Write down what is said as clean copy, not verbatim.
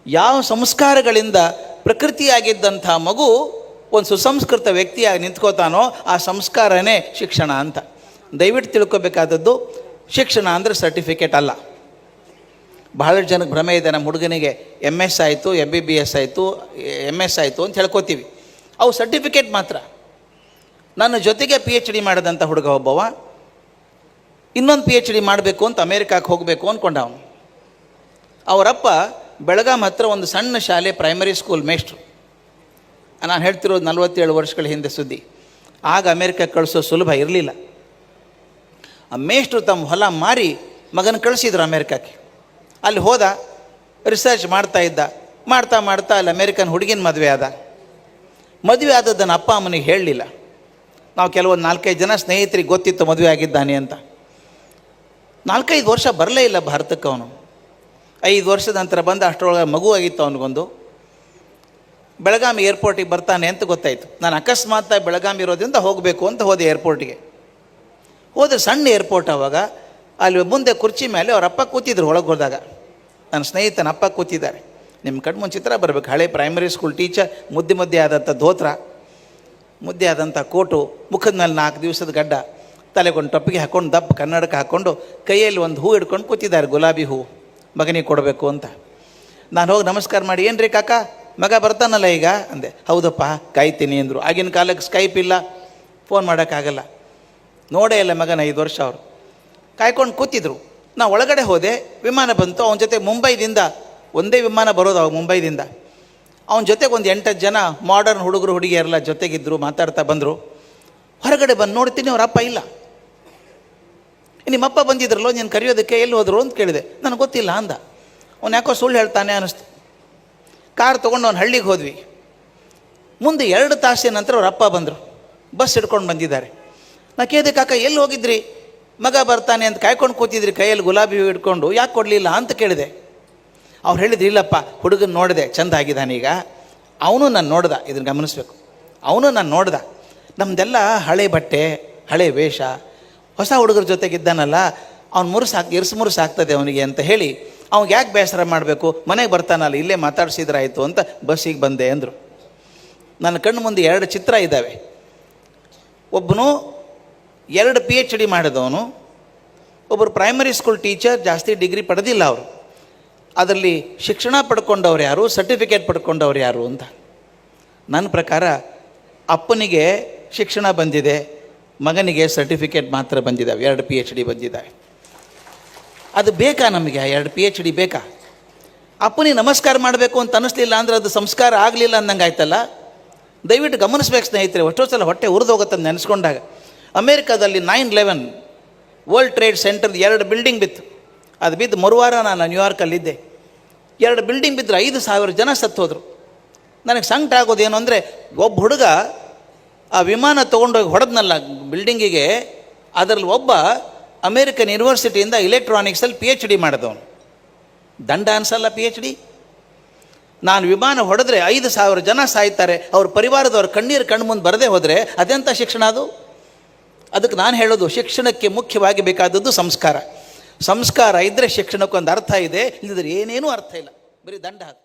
ಯಾವ ಸಂಸ್ಕಾರಗಳಿಂದ ಪ್ರಕೃತಿಯಾಗಿದ್ದಂಥ ಮಗು ಒಂದು ಸುಸಂಸ್ಕೃತ ವ್ಯಕ್ತಿಯಾಗಿ ನಿಂತ್ಕೋತಾನೋ ಆ ಸಂಸ್ಕಾರನೇ ಶಿಕ್ಷಣ ಅಂತ. ದಯವಿಟ್ಟು ತಿಳ್ಕೊಬೇಕಾದದ್ದು, ಶಿಕ್ಷಣ ಅಂದರೆ ಸರ್ಟಿಫಿಕೇಟ್ ಅಲ್ಲ. ಬಹಳಷ್ಟು ಜನಕ್ಕೆ ಭ್ರಮೆ ಇದೆ, ನಮ್ಮ ಹುಡುಗನಿಗೆ MS ಆಯಿತು, MBBS ಆಯಿತು, MS ಆಯಿತು ಅಂತ ಹೇಳ್ಕೊತೀವಿ. ಅವು ಸರ್ಟಿಫಿಕೇಟ್ ಮಾತ್ರ. ನನ್ನ ಜೊತೆಗೆ PhD ಮಾಡಿದಂಥ ಹುಡುಗ ಒಬ್ಬವ ಇನ್ನೊಂದು PhD ಮಾಡಬೇಕು ಅಂತ ಅಮೇರಿಕಕ್ಕೆ ಹೋಗಬೇಕು ಅಂದ್ಕೊಂಡ. ಅವನು ಅವರಪ್ಪ ಬೆಳಗಾಂ ಹತ್ರ ಒಂದು ಸಣ್ಣ ಶಾಲೆ ಪ್ರೈಮರಿ ಸ್ಕೂಲ್ ಮೇಷ್ಟ್ರು. ನಾನು ಹೇಳ್ತಿರೋದು 47 ವರ್ಷಗಳ ಹಿಂದೆ ಸುದ್ದಿ. ಆಗ ಅಮೇರಿಕಕ್ಕೆ ಕಳಿಸೋ ಸುಲಭ ಇರಲಿಲ್ಲ. ಆ ಮೇಷ್ಟ್ರು ತಮ್ಮ ಹೊಲ ಮಾರಿ ಮಗನ ಕಳಿಸಿದ್ರು ಅಮೇರಿಕಕ್ಕೆ. ಅಲ್ಲಿ ಹೋದ, ರಿಸರ್ಚ್ ಮಾಡ್ತಾ ಇದ್ದ. ಮಾಡ್ತಾ ಅಲ್ಲಿ ಅಮೇರಿಕನ್ ಹುಡುಗಿನ ಮದುವೆ ಆದ. ಮದುವೆ ಆದದ್ದನ್ನು ಅಪ್ಪ ಅಮ್ಮನಿಗೆ ಹೇಳಲಿಲ್ಲ. ನಾವು ಕೆಲವೊಂದು 4-5 ಜನ ಸ್ನೇಹಿತರಿಗೆ ಗೊತ್ತಿತ್ತು ಮದುವೆ ಆಗಿದ್ದಾನೆ ಅಂತ. 4-5 ವರ್ಷ ಬರಲೇ ಇಲ್ಲ ಭಾರತಕ್ಕೆ ಅವನು. 5 ವರ್ಷದ ನಂತರ ಬಂದ. ಅಷ್ಟರೊಳಗೆ ಮಗು ಆಗಿತ್ತು ಅವನಿಗೊಂದು. ಬೆಳಗಾವಿ ಏರ್ಪೋರ್ಟಿಗೆ ಬರ್ತಾನೆ ಅಂತ ಗೊತ್ತಾಯಿತು. ನಾನು ಅಕಸ್ಮಾತ್ ಬೆಳಗಾವಿ ಇರೋದ್ರಿಂದ ಹೋಗಬೇಕು ಅಂತ ಹೋದೆ ಏರ್ಪೋರ್ಟಿಗೆ. ಹೋದರೆ ಸಣ್ಣ ಏರ್ಪೋರ್ಟ್. ಆವಾಗ ಅಲ್ಲಿ ಮುಂದೆ ಕುರ್ಚಿ ಮೇಲೆ ಅವ್ರ ಅಪ್ಪ ಕೂತಿದ್ರು. ಒಳಗೆ ಹೋದಾಗ ನನ್ನ ಸ್ನೇಹಿತನ ಅಪ್ಪ ಕೂತಿದ್ದಾರೆ. ನಿಮ್ಮ ಕಣ್ಮುಂದೆ ಚಿತ್ರ ಬರಬೇಕು. ಹಳೆ ಪ್ರೈಮರಿ ಸ್ಕೂಲ್ ಟೀಚರ್, ಮುದ್ದೆ ಆದಂಥ ಧೋತ್ರ, ಮುದ್ದೆ ಆದಂಥ ಕೋಟು, ಮುಖದ ಮೇಲೆ 4 ದಿವಸದ ಗಡ್ಡ, ತಲೆಗೊಂದು ಟೊಪ್ಪಿಗೆ ಹಾಕ್ಕೊಂಡು ದಪ್ಪ ಕನ್ನಡಕ ಹಾಕ್ಕೊಂಡು ಕೈಯಲ್ಲಿ ಒಂದು ಹೂ ಹಿಡ್ಕೊಂಡು ಕೂತಿದ್ದಾರೆ, ಗುಲಾಬಿ ಹೂ, ಮಗನಿಗೆ ಕೊಡಬೇಕು ಅಂತ. ನಾನು ಹೋಗಿ ನಮಸ್ಕಾರ ಮಾಡಿ, ಏನು ರೀ ಕಾಕ ಮಗ ಬರ್ತಾನಲ್ಲ ಈಗ ಅಂದೆ. ಹೌದಪ್ಪ ಕಾಯ್ತೀನಿ ಅಂದರು. ಆಗಿನ ಕಾಲಕ್ಕೆ ಸ್ಕೈಪ್ ಇಲ್ಲ, ಫೋನ್ ಮಾಡೋಕ್ಕಾಗಲ್ಲ. ನೋಡೇ ಇಲ್ಲ ಮಗನ 5 ವರ್ಷ. ಅವರು ಕಾಯ್ಕೊಂಡು ಕೂತಿದ್ರು. ನಾ ಒಳಗಡೆ ಹೋದೆ. ವಿಮಾನ ಬಂತು. ಅವನ ಜೊತೆ ಮುಂಬೈದಿಂದ ಒಂದೇ ವಿಮಾನ ಬರೋದು ಅವಾಗ ಮುಂಬೈದಿಂದ. ಅವನ ಜೊತೆಗೆ ಒಂದು 8-10 ಜನ ಮಾಡರ್ನ್ ಹುಡುಗರು ಹುಡುಗಿಯರೆಲ್ಲ ಜೊತೆಗಿದ್ದರು. ಮಾತಾಡ್ತಾ ಬಂದರು. ಹೊರಗಡೆ ಬಂದು ನೋಡ್ತೀನಿ ಅವರಪ್ಪ ಇಲ್ಲ. ನಿಮ್ಮಪ್ಪ ಬಂದಿದ್ರಲ್ಲೋ ನೀನು ಕರೆಯೋದಕ್ಕೆ, ಎಲ್ಲಿ ಹೋದರು ಅಂತ ಕೇಳಿದೆ. ನನಗೆ ಗೊತ್ತಿಲ್ಲ ಅಂದ. ಅವ್ನು ಯಾಕೋ ಸುಳ್ಳು ಹೇಳ್ತಾನೆ ಅನ್ನಿಸ್ತು. ಕಾರ್ ತೊಗೊಂಡು ಅವ್ನು ಹಳ್ಳಿಗೆ ಹೋದ್ವಿ. ಮುಂದೆ 2 ತಾಸಿನ ನಂತರ ಅವ್ರ ಅಪ್ಪ ಬಂದರು. ಬಸ್ ಹಿಡ್ಕೊಂಡು ಬಂದಿದ್ದಾರೆ. ನಾ ಕೇಳಿದೆ, ಕಾಕ ಎಲ್ಲಿ ಹೋಗಿದ್ರಿ, ಮಗ ಬರ್ತಾನೆ ಅಂತ ಕಾಯ್ಕೊಂಡು ಕೂತಿದ್ರಿ ಕೈಯಲ್ಲಿ ಗುಲಾಬಿ ಹೂ ಹಿಡ್ಕೊಂಡು, ಯಾಕೆ ಕೊಡಲಿಲ್ಲ ಅಂತ ಕೇಳಿದೆ. ಅವ್ರು ಹೇಳಿದ್ರು, ಇಲ್ಲಪ್ಪ ಹುಡುಗನ ನೋಡಿದೆ, ಚೆಂದ ಆಗಿದ್ದಾನೀಗ. ಅವನು ನಾನು ನೋಡ್ದ. ಇದನ್ನು ಗಮನಿಸ್ಬೇಕು. ಅವನು ನಾನು ನೋಡ್ದ. ನಮ್ಮದೆಲ್ಲ ಹಳೆ ಬಟ್ಟೆ, ಹಳೆ ವೇಷ. ಹೊಸ ಹುಡುಗರ ಜೊತೆಗಿದ್ದಾನಲ್ಲ, ಅವ್ನು ಮುರುಸು ಆಗ್ತದೆ ಅವನಿಗೆ ಅಂತ ಹೇಳಿ ಅವ್ನಿಗೆ ಯಾಕೆ ಬೇಸರ ಮಾಡಬೇಕು, ಮನೆಗೆ ಬರ್ತಾನಲ್ಲ, ಇಲ್ಲೇ ಮಾತಾಡ್ಸಿದ್ರಾಯ್ತು ಅಂತ ಬಸ್ಸಿಗೆ ಬಂದೆ ಅಂದರು. ನನ್ನ ಕಣ್ಣು ಮುಂದೆ 2 ಚಿತ್ರ ಇದ್ದಾವೆ. ಒಬ್ಬನು 2 PhD ಮಾಡಿದವನು, ಒಬ್ಬರು ಪ್ರೈಮರಿ ಸ್ಕೂಲ್ ಟೀಚರ್, ಜಾಸ್ತಿ ಡಿಗ್ರಿ ಪಡೆದಿಲ್ಲ ಅವರು. ಅದರಲ್ಲಿ ಶಿಕ್ಷಣ ಪಡ್ಕೊಂಡವ್ರು ಯಾರು, ಸರ್ಟಿಫಿಕೇಟ್ ಪಡ್ಕೊಂಡವ್ರು ಯಾರು ಅಂತ. ನನ್ನ ಪ್ರಕಾರ ಅಪ್ಪನಿಗೆ ಶಿಕ್ಷಣ ಬಂದಿದೆ, ಮಗನಿಗೆ ಸರ್ಟಿಫಿಕೇಟ್ ಮಾತ್ರ ಬಂದಿದ್ದಾವೆ. 2 PhD ಬಂದಿದ್ದಾವೆ. ಅದು ಬೇಕಾ ನಮಗೆ? 2 PhD ಬೇಕಾ? ಅಪ್ಪನಿಗೆ ನಮಸ್ಕಾರ ಮಾಡಬೇಕು ಅಂತ ಅನ್ನಿಸ್ಲಿಲ್ಲ ಅಂದರೆ ಅದು ಸಂಸ್ಕಾರ ಆಗಲಿಲ್ಲ ಅಂದಂಗೆ ಆಯ್ತಲ್ಲ. ದಯವಿಟ್ಟು ಗಮನಿಸ್ಬೇಕು ಸ್ನೇಹಿತರೆ. ಎಷ್ಟೋ ಸಲ ಹೊಟ್ಟೆ ಉರಿದೋಗುತ್ತಂದು ನೆನೆಸ್ಕೊಂಡಾಗ. ಅಮೇರಿಕಾದಲ್ಲಿ 9/11 ವರ್ಲ್ಡ್ ಟ್ರೇಡ್ ಸೆಂಟರ್ದು 2 ಬಿಲ್ಡಿಂಗ್ ಬಿತ್ತು. ಅದು ಬಿದ್ದು ಮರುವಾರ ನಾನು ನ್ಯೂಯಾರ್ಕಲ್ಲಿದ್ದೆ. 2 ಬಿಲ್ಡಿಂಗ್ ಬಿದ್ದರೆ 5,000 ಜನ ಸತ್ತೋದ್ರು. ನನಗೆ ಸಂಕಟ ಆಗೋದೇನು ಅಂದರೆ, ಒಬ್ಬ ಹುಡುಗ ಆ ವಿಮಾನ ತೊಗೊಂಡೋಗಿ ಹೊಡೆದ್ನಲ್ಲ ಬಿಲ್ಡಿಂಗಿಗೆ, ಅದರಲ್ಲಿ ಒಬ್ಬ ಅಮೇರಿಕನ್ ಯೂನಿವರ್ಸಿಟಿಯಿಂದ ಇಲೆಕ್ಟ್ರಾನಿಕ್ಸಲ್ಲಿ PhD ಮಾಡಿದವನು. ದಂಡ ಅನಿಸಲ್ಲ PhD? ನಾನು ವಿಮಾನ ಹೊಡೆದ್ರೆ 5,000 ಜನ ಸಾಯ್ತಾರೆ, ಅವ್ರ ಪರಿವಾರದವ್ರ ಕಣ್ಣೀರು ಕಣ್ಣು ಮುಂದೆ ಬರದೇ ಹೋದರೆ ಅದೆಂಥ ಶಿಕ್ಷಣ ಅದು? ಅದಕ್ಕೆ ನಾನು ಹೇಳೋದು, ಶಿಕ್ಷಣಕ್ಕೆ ಮುಖ್ಯವಾಗಿ ಬೇಕಾದದ್ದು ಸಂಸ್ಕಾರ. ಸಂಸ್ಕಾರ ಇದ್ದರೆ ಶಿಕ್ಷಣಕ್ಕೊಂದು ಅರ್ಥ ಇದೆ, ಇಲ್ಲದ್ರೆ ಏನೇನೂ ಅರ್ಥ ಇಲ್ಲ, ಬರೀ ದಂಡ ಹಾಕಿ.